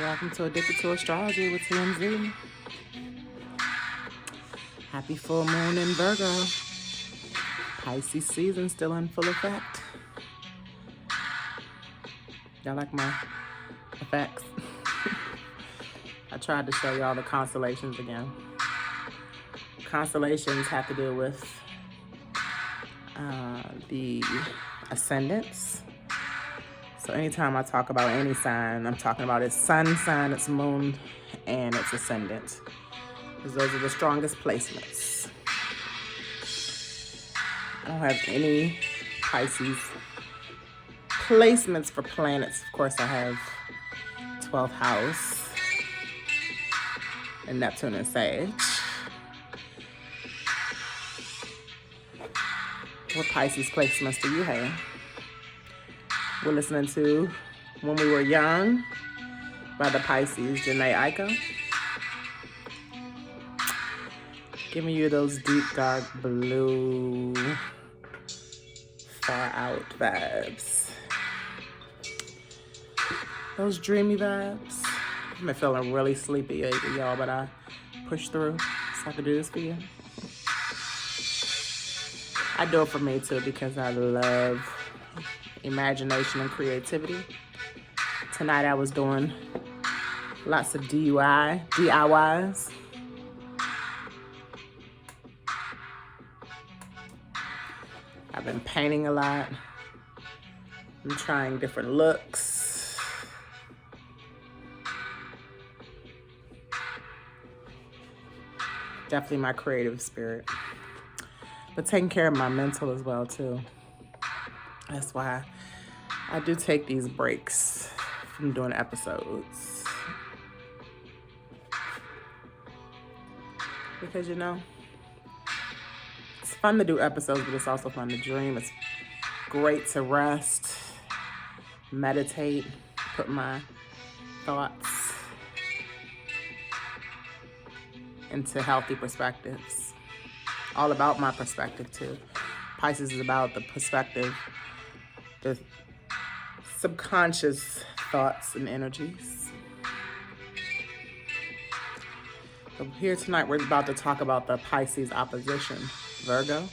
Welcome to Addicted to Astrology with TMZ. Happy full moon in Virgo. Pisces season still in full effect. Y'all like my effects? I tried to show y'all the constellations again. Constellations have to do with the ascendants. So anytime I talk about any sign, I'm talking about its sun sign, its moon, and its ascendant. Because those are the strongest placements. I don't have any Pisces placements for planets. Of course, I have 12th house and Neptune and Sage. What Pisces placements do you have? We're listening to When We Were Young by the Pisces, Janae Aiko. Giving you those deep, dark blue, far out vibes. Those dreamy vibes. I've been feeling really sleepy lately, y'all, but I pushed through so I could do this for you. I do it for me too because I love imagination and creativity. Tonight I was doing lots of DIYs. I've been painting a lot. I'm trying different looks. Definitely my creative spirit. But taking care of my mental as well too. That's why I do take these breaks from doing episodes. Because it's fun to do episodes, but it's also fun to dream. It's great to rest, meditate, put my thoughts into healthy perspectives. All about my perspective too. Pisces is about the perspective, the subconscious thoughts and energies. So here tonight we're about to talk about the Pisces opposition, Virgo,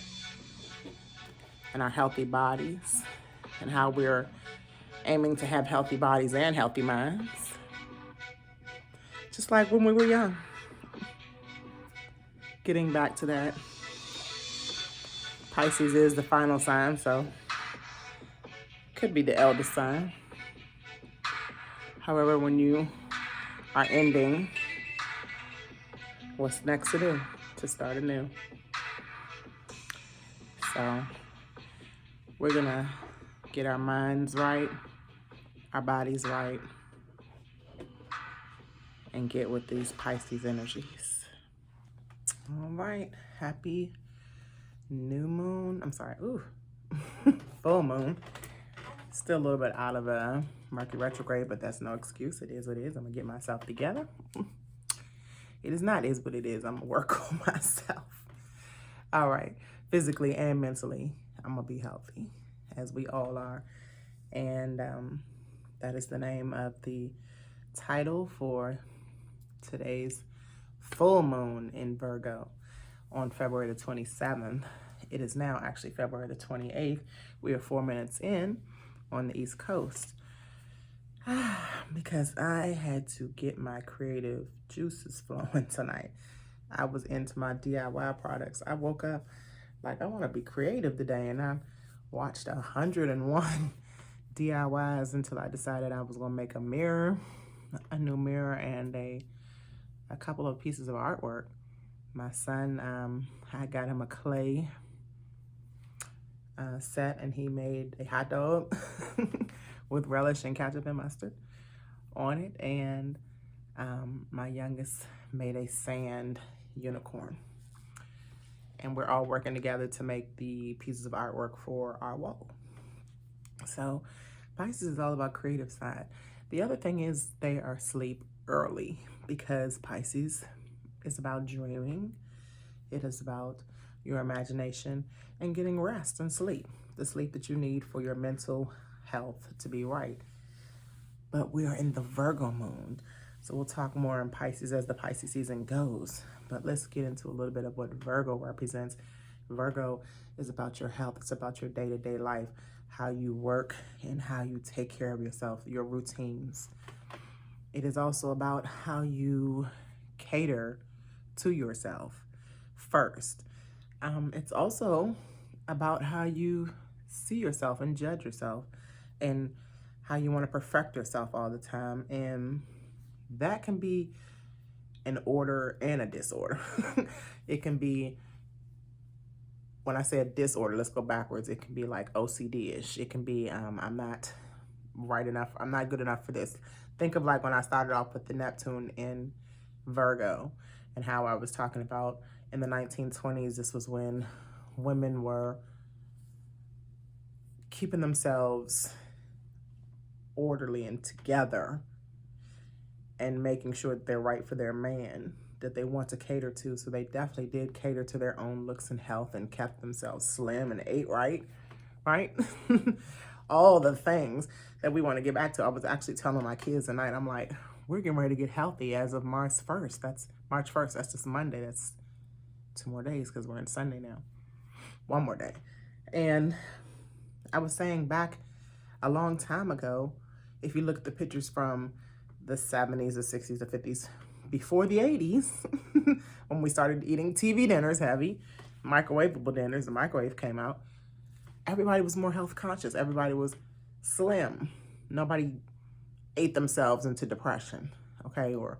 and our healthy bodies, and how we're aiming to have healthy bodies and healthy minds, just like when we were young. Getting back to that, Pisces is the final sign, so could be the eldest sign. However, when you are ending, what's next to do? To start anew. So we're gonna get our minds right, our bodies right, and get with these Pisces energies. All right, happy new moon. I'm sorry, full moon. Still a little bit out of a Mercury retrograde, but that's no excuse. It is what it is. I'm gonna get myself together. It is not is what it is. I'm gonna work on myself. All right, physically and mentally, I'm gonna be healthy, as we all are. And that is the name of the title for today's full moon in Virgo on February the 27th. It is now actually February the 28th. We are 4 minutes in on the East Coast because I had to get my creative juices flowing tonight. I was into my DIY products. I woke up like I want to be creative today, and I watched 101 DIYs until I decided I was going to make a mirror, a new mirror, and a couple of pieces of artwork. My son, I got him a clay set, and he made a hot dog with relish and ketchup and mustard on it. And my youngest made a sand unicorn. And we're all working together to make the pieces of artwork for our wall. So Pisces is all about creative side. The other thing is they are asleep early because Pisces is about dreaming. It is about your imagination and getting rest and sleep, the sleep that you need for your mental health to be right. but we are in the Virgo moon. So we'll talk more in Pisces as the Pisces season goes. But let's get into a little bit of what Virgo represents. Virgo is about your health. It's about your day-to-day life, how you work and how you take care of yourself, your routines. It is also about how you cater to yourself first. It's also about how you see yourself and judge yourself and how you want to perfect yourself all the time. And that can be an order and a disorder. It can be, when I say a disorder, let's go backwards. It can be like OCD-ish. It can be, I'm not right enough. I'm not good enough for this. Think of like when I started off with the Neptune in Virgo and how I was talking about in the 1920s, this was when women were keeping themselves orderly and together and making sure that they're right for their man that they want to cater to. So they definitely did cater to their own looks and health and kept themselves slim and ate right? All the things that we want to get back to. I was actually telling my kids tonight, I'm like, we're getting ready to get healthy as of March 1st. That's March 1st. That's just Monday. That's 2 more days because we're in Sunday now. 1 more day. And I was saying back a long time ago, if you look at the pictures from the 70s, the 60s, the 50s, before the 80s, when we started eating TV dinners heavy, microwavable dinners, the microwave came out, everybody was more health conscious. Everybody was slim. Nobody ate themselves into depression, okay? Or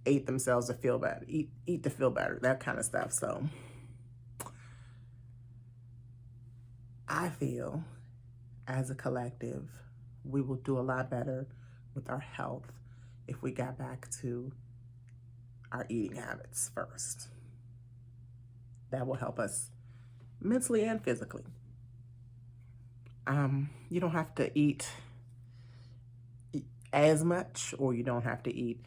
ate themselves to feel better, eat to feel better, that kind of stuff. So I feel as a collective, we will do a lot better with our health if we got back to our eating habits first. That will help us mentally and physically. You don't have to eat as much, or you don't have to eat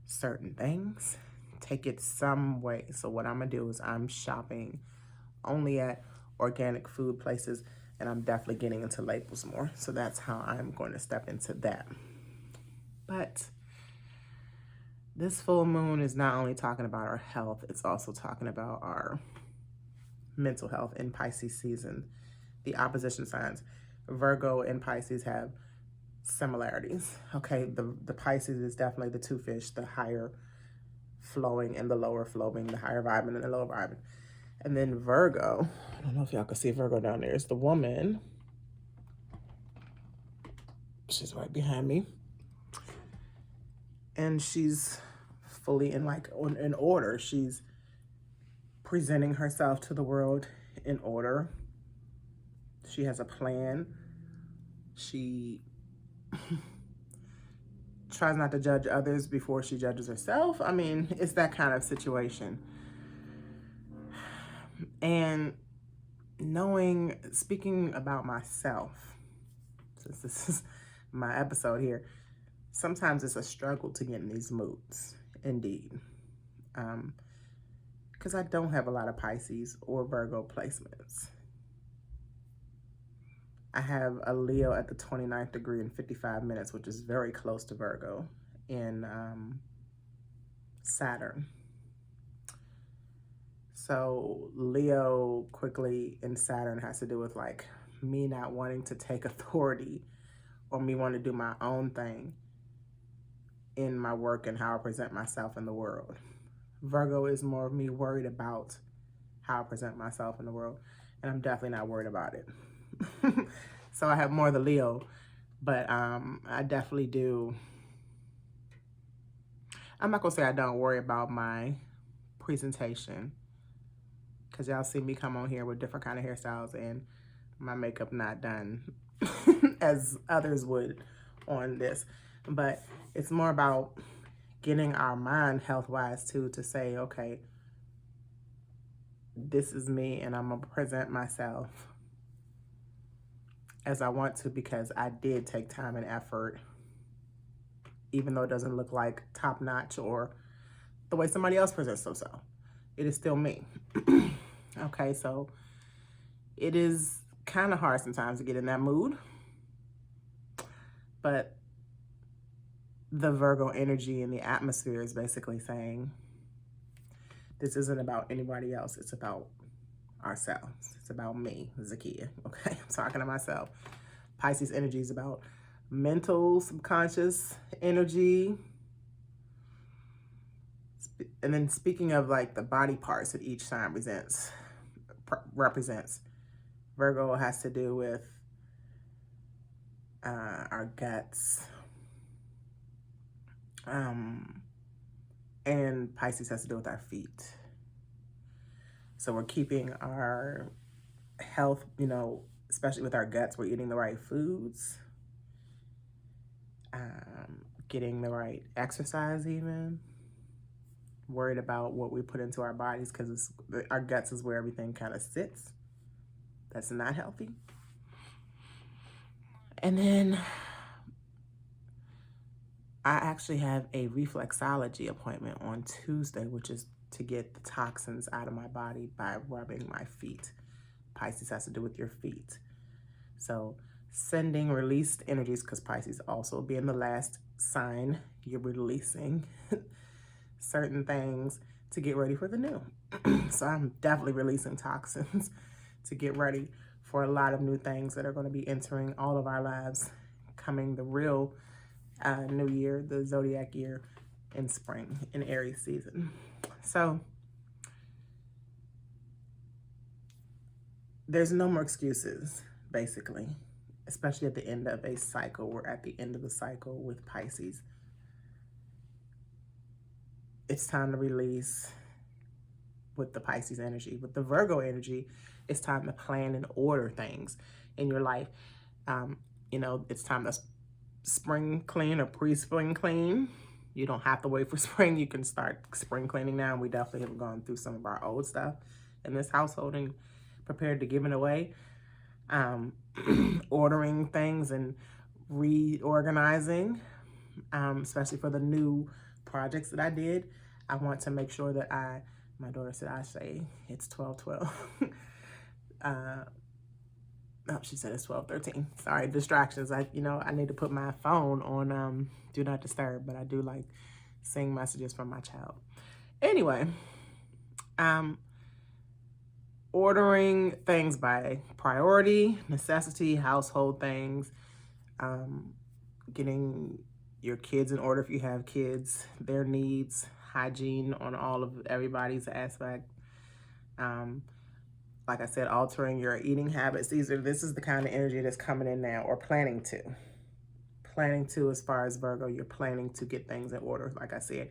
certain things. Take it some way. So what I'm gonna do is I'm shopping only at organic food places, and I'm definitely getting into labels more. So that's how I'm going to step into that. But this full moon is not only talking about our health, it's also talking about our mental health in Pisces season. The opposition signs, Virgo and Pisces, have similarities. Okay, the Pisces is definitely the two fish, the higher flowing and the lower flowing, the higher vibing and the lower vibing. And then Virgo, I don't know if y'all can see Virgo down there. It's the woman. She's right behind me. And she's fully in order. She's presenting herself to the world in order. She has a plan. She tries not to judge others before she judges herself. I mean, it's that kind of situation. And speaking about myself, since this is my episode here, sometimes it's a struggle to get in these moods, indeed. Because I don't have a lot of Pisces or Virgo placements. I have a Leo at the 29th degree in 55 minutes, which is very close to Virgo, in Saturn. So Leo quickly in Saturn has to do with like me not wanting to take authority or me wanting to do my own thing in my work and how I present myself in the world. Virgo is more of me worried about how I present myself in the world, and I'm definitely not worried about it. So I have more of the Leo, but I definitely do. I'm not gonna say I don't worry about my presentation, because y'all see me come on here with different kind of hairstyles and my makeup not done as others would on this. But it's more about getting our mind health-wise too, to say, okay, this is me and I'm gonna present myself as I want to, because I did take time and effort, even though it doesn't look like top-notch or the way somebody else presents themselves. It is still me. Okay, so it is kind of hard sometimes to get in that mood, but the Virgo energy in the atmosphere is basically saying, this isn't about anybody else. It's about ourselves. It's about me, Zakia. Okay, I'm talking to myself. Pisces energy is about mental, subconscious energy. And then speaking of like the body parts that each sign represents, Virgo has to do with our guts. And Pisces has to do with our feet. So we're keeping our health, you know, especially with our guts, we're eating the right foods, getting the right exercise even, worried about what we put into our bodies because our guts is where everything kind of sits. That's not healthy. And then I actually have a reflexology appointment on Tuesday, which is to get the toxins out of my body by rubbing my feet. Pisces has to do with your feet. So sending released energies, because Pisces also being the last sign, you're releasing certain things to get ready for the new. So I'm definitely releasing toxins to get ready for a lot of new things that are going to be entering all of our lives coming the real new year, the zodiac year in spring, in Aries season. So there's no more excuses, basically, especially at the end of a cycle. We're at the end of the cycle with Pisces. It's time to release with the Pisces energy. With the Virgo energy, it's time to plan and order things in your life. You know, it's time to spring clean or pre-spring clean. You don't have to wait for spring. You can start spring cleaning now. We definitely have gone through some of our old stuff in this household and prepared to give it away. Ordering things and reorganizing, especially for the new projects that I did. I want to make sure that my daughter said I say it's 12:12. No, she said it's 12:13. Sorry, distractions. I need to put my phone on do not disturb, but I do like seeing messages from my child. Anyway, ordering things by priority, necessity, household things, getting your kids in order if you have kids, their needs, hygiene on all of everybody's aspect. Like I said, altering your eating habits. This is the kind of energy that's coming in now, or planning to. Planning to, as far as Virgo, you're planning to get things in order. Like I said,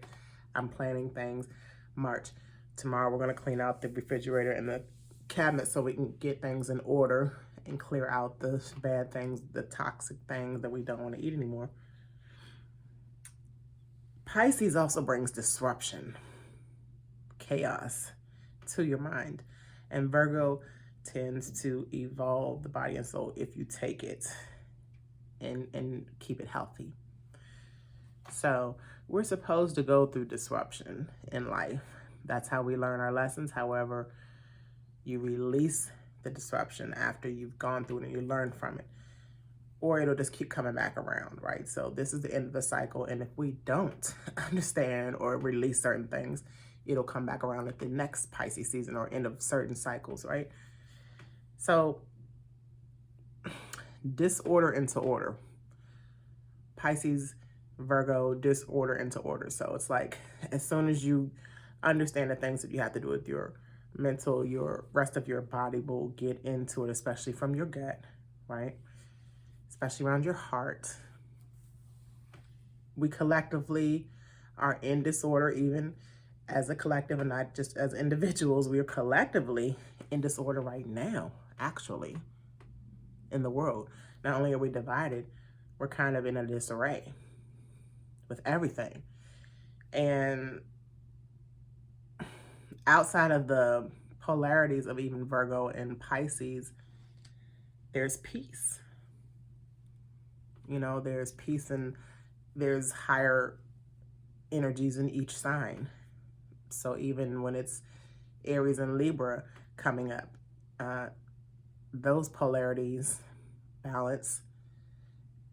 I'm planning things March. Tomorrow we're going to clean out the refrigerator and the cabinet so we can get things in order and clear out the bad things, the toxic things that we don't want to eat anymore. Pisces also brings disruption, chaos to your mind. And Virgo tends to evolve the body and soul if you take it and keep it healthy. So we're supposed to go through disruption in life. That's how we learn our lessons. However, you release the disruption after you've gone through it and you learn from it, or it'll just keep coming back around, right? So this is the end of the cycle. And if we don't understand or release certain things, it'll come back around at the next Pisces season or end of certain cycles, right? So disorder into order. Pisces, Virgo, disorder into order. So it's like, as soon as you understand the things that you have to do with your mental, your rest of your body will get into it, especially from your gut, right? Especially around your heart. We collectively are in disorder, even as a collective and not just as individuals. We are collectively in disorder right now, actually, in the world. Not only are we divided, we're kind of in a disarray with everything. And outside of the polarities of even Virgo and Pisces, there's peace. You know, there's peace and there's higher energies in each sign. So even when it's Aries and Libra coming up, those polarities balance,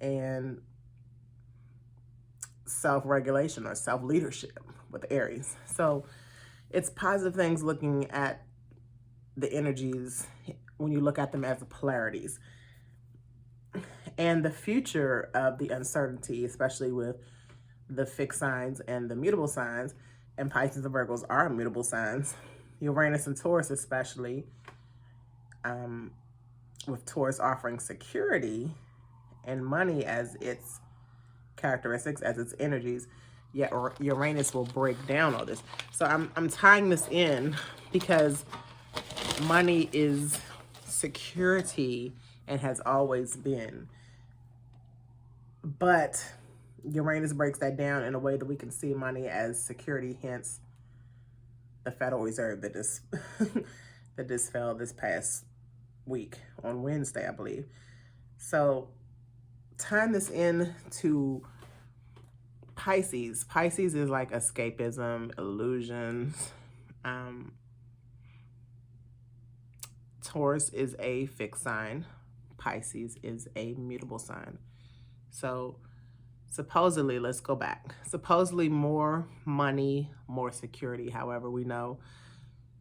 and self-regulation or self-leadership with Aries. So it's positive things looking at the energies when you look at them as the polarities. And the future of the uncertainty, especially with the fixed signs and the mutable signs, and Pisces and Virgos are mutable signs. Uranus and Taurus especially, with Taurus offering security and money as its characteristics, as its energies, yet Uranus will break down all this. So I'm tying this in because money is security and has always been. But Uranus breaks that down in a way that we can see money as security, hence the Federal Reserve that just that just fell this past week on Wednesday, I believe. So tying this in to Pisces. Pisces is like escapism, illusions. Taurus is a fixed sign. Pisces is a mutable sign. So supposedly, let's go back. Supposedly more money, more security. However, we know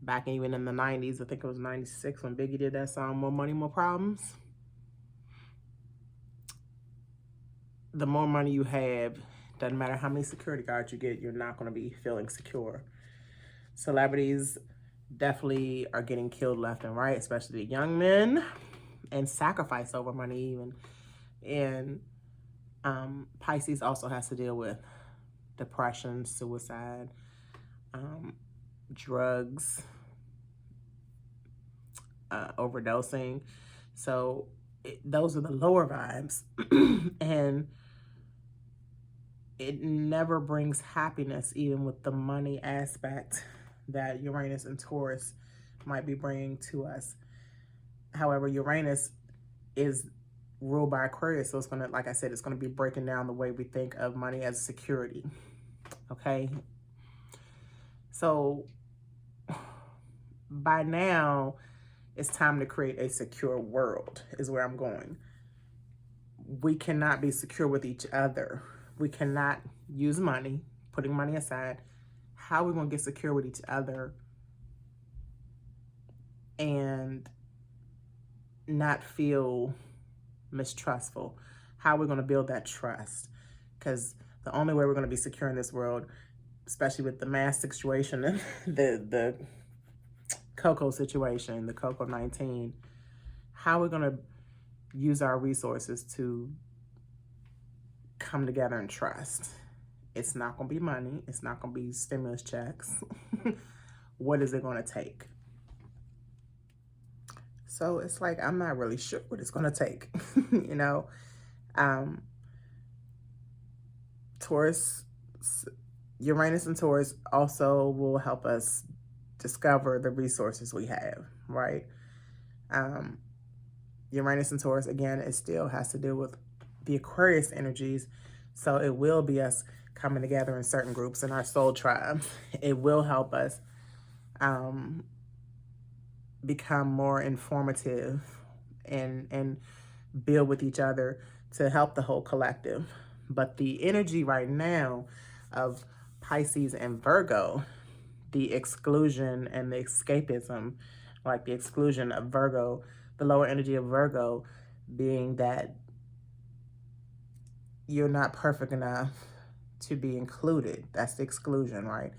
back even in the 90s, I think it was 96 when Biggie did that song, More Money, More Problems. The more money you have, doesn't matter how many security guards you get, you're not going to be feeling secure. Celebrities definitely are getting killed left and right, especially the young men, and sacrifice over money even. And Pisces also has to deal with depression, suicide, drugs, overdosing. So those are the lower vibes. And it never brings happiness, even with the money aspect that Uranus and Taurus might be bringing to us. However, Uranus is ruled by Aquarius, so it's going to, like I said, it's going to be breaking down the way we think of money as security. Okay? So by now, it's time to create a secure world, is where I'm going. We cannot be secure with each other. We cannot use money, putting money aside. How are we going to get secure with each other and not feel mistrustful? How are we going to build that trust? Because the only way we're going to be secure in this world, especially with the mask situation and the Coco situation, the Coco-19, how are we going to use our resources to come together and trust? It's not going to be money. It's not going to be stimulus checks. What is it going to take? So it's like, I'm not really sure what it's going to take. You know, Taurus, Uranus and Taurus also will help us discover the resources we have, right? Uranus and Taurus, again, it still has to deal with the Aquarius energies. So it will be us coming together in certain groups in our soul tribe. It will help us become more informative and build with each other to help the whole collective. But the energy right now of Pisces and Virgo, the exclusion and the escapism, like the exclusion of Virgo, the lower energy of Virgo being that you're not perfect enough to be included. That's the exclusion, right?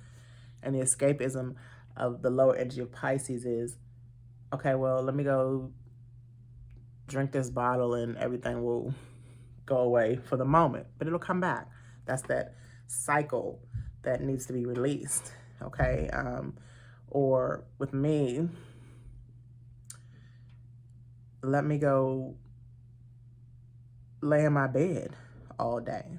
And the escapism of the lower energy of Pisces is, okay, well, let me go drink this bottle and everything will go away for the moment, but it'll come back. That's that cycle that needs to be released, okay? Or with me, let me go lay in my bed all day.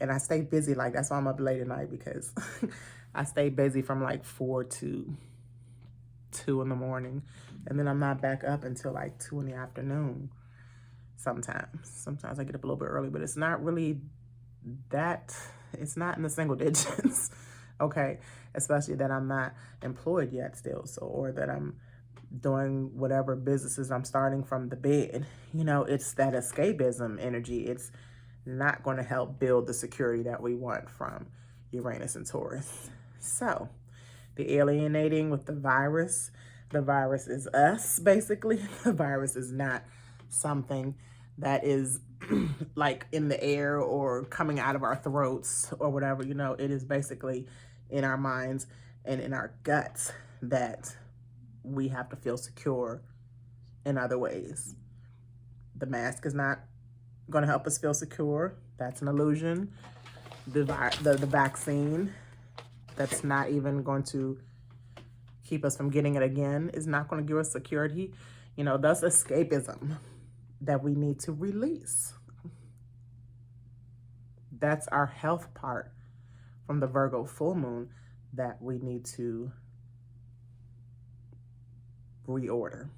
And I stay busy, like that's why I'm up late at night, because I stay busy from like 4 to 2 in the morning. And then I'm not back up until like 2 in the afternoon sometimes. Sometimes I get up a little bit early, but it's not really that, it's not in the single digits, okay? Especially that I'm not employed yet still, so, or that I'm doing whatever businesses I'm starting from the bed. You know, it's that escapism energy. It's not going to help build the security that we want from Uranus and Taurus. So the alienating with the virus is us, basically. The virus is not something that is like in the air or coming out of our throats or whatever, you know. It is basically in our minds and in our guts that we have to feel secure in other ways. The mask is not going to help us feel secure. That's an illusion. The vaccine, that's not even going to keep us from getting it again, is not going to give us security. You know, that's escapism that we need to release. That's our health part from the Virgo full moon that we need to reorder.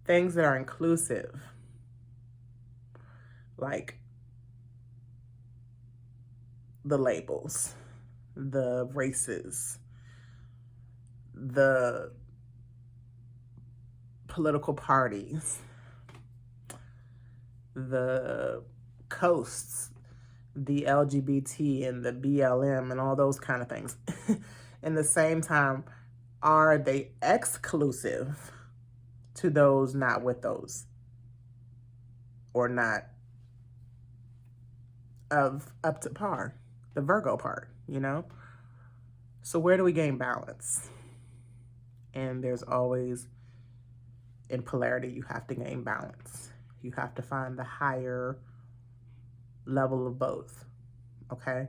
Things that are inclusive, like the labels, the races, the political parties, the coasts, the LGBT and the BLM and all those kind of things. In the same time, are they exclusive to those not with those, or not of up to par, the Virgo part, you know? So where do we gain balance? And there's always, in polarity, you have to gain balance. You have to find the higher level of both, okay?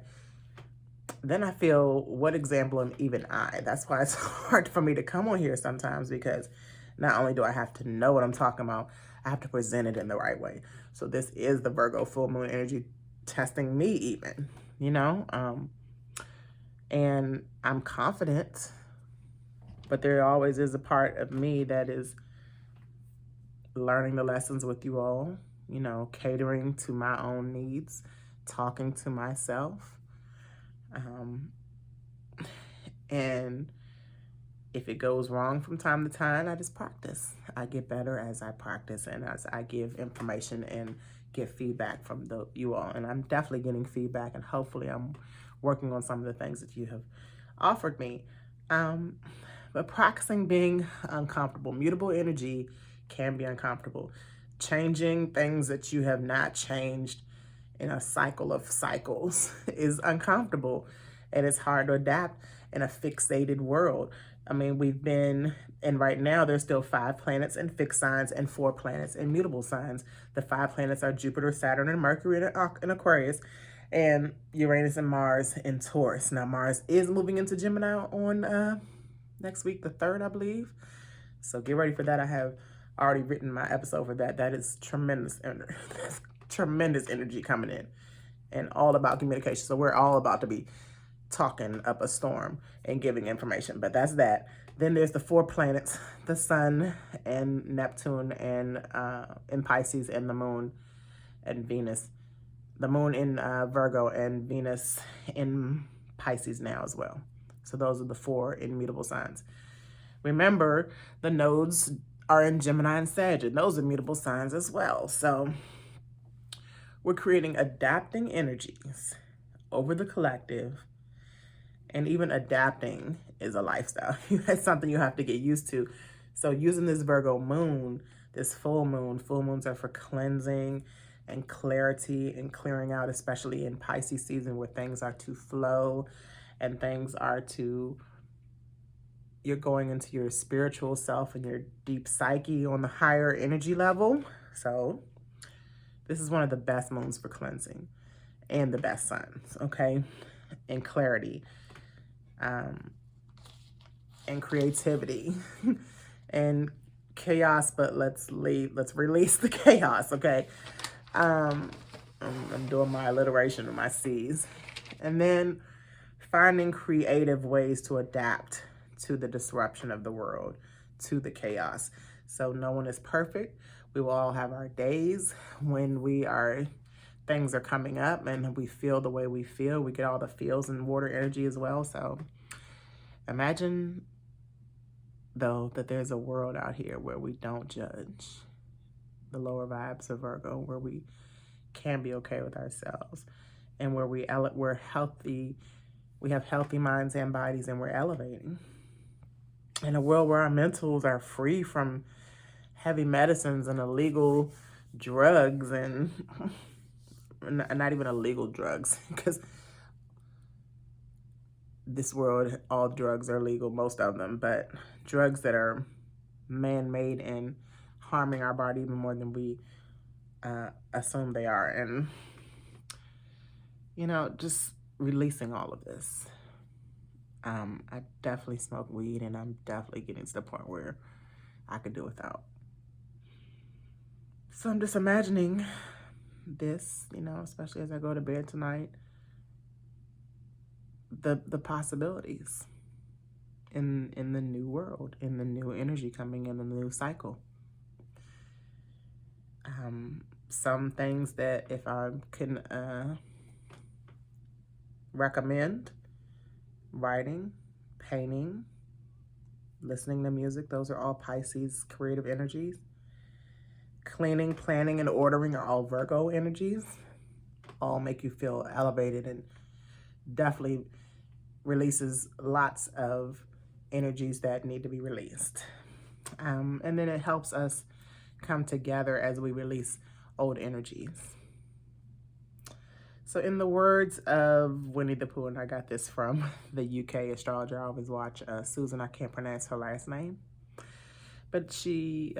Then I feel, what example am even I? That's why it's hard for me to come on here sometimes, because not only do I have to know what I'm talking about, I have to present it in the right way. So this is the Virgo full moon energy testing me even, you know? And I'm confident, but there always is a part of me that is learning the lessons with you all, you know, catering to my own needs, talking to myself. And if it goes wrong from time to time, I just practice. I get better as I practice and as I give information and get feedback from you all. And I'm definitely getting feedback, and hopefully I'm working on some of the things that you have offered me. But practicing being uncomfortable. Mutable energy can be uncomfortable. Changing things that you have not changed in a cycle of cycles is uncomfortable, and it's hard to adapt in a fixated world. I mean, we've been, and right now there's still 5 planets in fixed signs and 4 planets in mutable signs. The 5 planets are Jupiter, Saturn, and Mercury in Aquarius, and Uranus and Mars in Taurus. Now, Mars is moving into Gemini on next week, the 3rd, I believe. So get ready for that. I have already written my episode for that. That is tremendous, tremendous energy coming in, and all about communication. So we're all about to be talking up a storm and giving information, but that's that. Then there's the 4 planets, the Sun and Neptune and in Pisces, and the Moon and Venus. The Moon in Virgo and Venus in Pisces now as well. So those are the 4 immutable signs. Remember, the nodes are in Gemini and Sag, and those are mutable signs as well. So we're creating adapting energies over the collective, and even adapting is a lifestyle. That's something you have to get used to. So using this Virgo moon, this full moons are for cleansing and clarity and clearing out, especially in Pisces season, where things are to flow and things are to, you're going into your spiritual self and your deep psyche on the higher energy level. So this is one of the best moons for cleansing, and the best signs, okay? And clarity, and creativity and chaos, but let's release the chaos, okay? I'm doing my alliteration of my C's. And then finding creative ways to adapt to the disruption of the world, to the chaos. So no one is perfect. We will all have our days when things are coming up and we feel the way we feel. We get all the feels and water energy as well. So imagine, though, that there's a world out here where we don't judge. The lower vibes of Virgo, where we can be okay with ourselves, and where we're healthy, we have healthy minds and bodies, and we're elevating. In a world where our mentals are free from heavy medicines and illegal drugs, and not even illegal drugs, because this world, all drugs are legal, most of them, but drugs that are man-made and harming our body even more than we assume they are. And, you know, just releasing all of this. I definitely smoke weed, and I'm definitely getting to the point where I could do without. So I'm just imagining this, you know, especially as I go to bed tonight, the possibilities in the new world, in the new energy coming in, the new cycle. Some things that if I can recommend: writing, painting, listening to music. Those are all Pisces creative energies. Cleaning, planning, and ordering are all Virgo energies. All make you feel elevated, and definitely releases lots of energies that need to be released. And then it helps us come together as we release old energies. So in the words of Winnie the Pooh, and I got this from the UK astrologer I always watch, Susan, I can't pronounce her last name, but she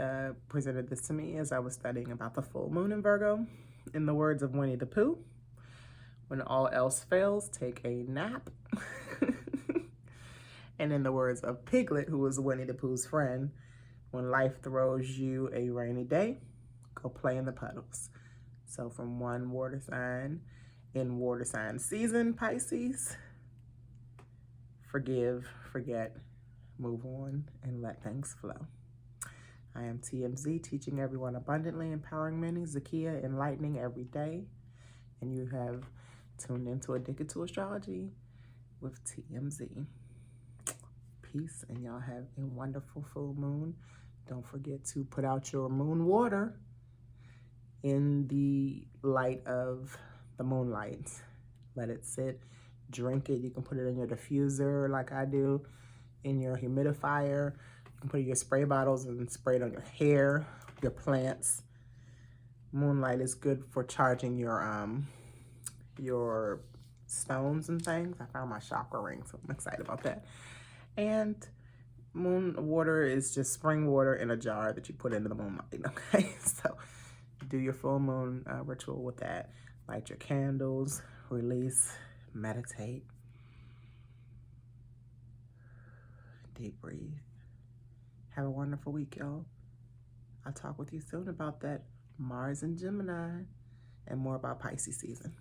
presented this to me as I was studying about the full moon in Virgo. In the words of Winnie the Pooh, when all else fails, take a nap. And in the words of Piglet, who was Winnie the Pooh's friend, when life throws you a rainy day, go play in the puddles. So from one water sign in water sign season, Pisces, forgive, forget, move on, and let things flow. I am TMZ, teaching everyone abundantly, empowering many, Zakia, enlightening every day. And you have tuned into Addicted to Astrology with TMZ. Peace, and y'all have a wonderful full moon. Don't forget to put out your moon water in the light of the moonlight. Let it sit, drink it. You can put it in your diffuser like I do, in your humidifier. You can put it in your spray bottles and spray it on your hair, your plants. Moonlight is good for charging your stones and things. I found my chakra ring, so I'm excited about that. And moon water is just spring water in a jar that you put into the moonlight, okay? So do your full moon ritual with that. Light your candles, release, meditate. Deep breathe. Have a wonderful week, y'all. I'll talk with you soon about that Mars and Gemini and more about Pisces season.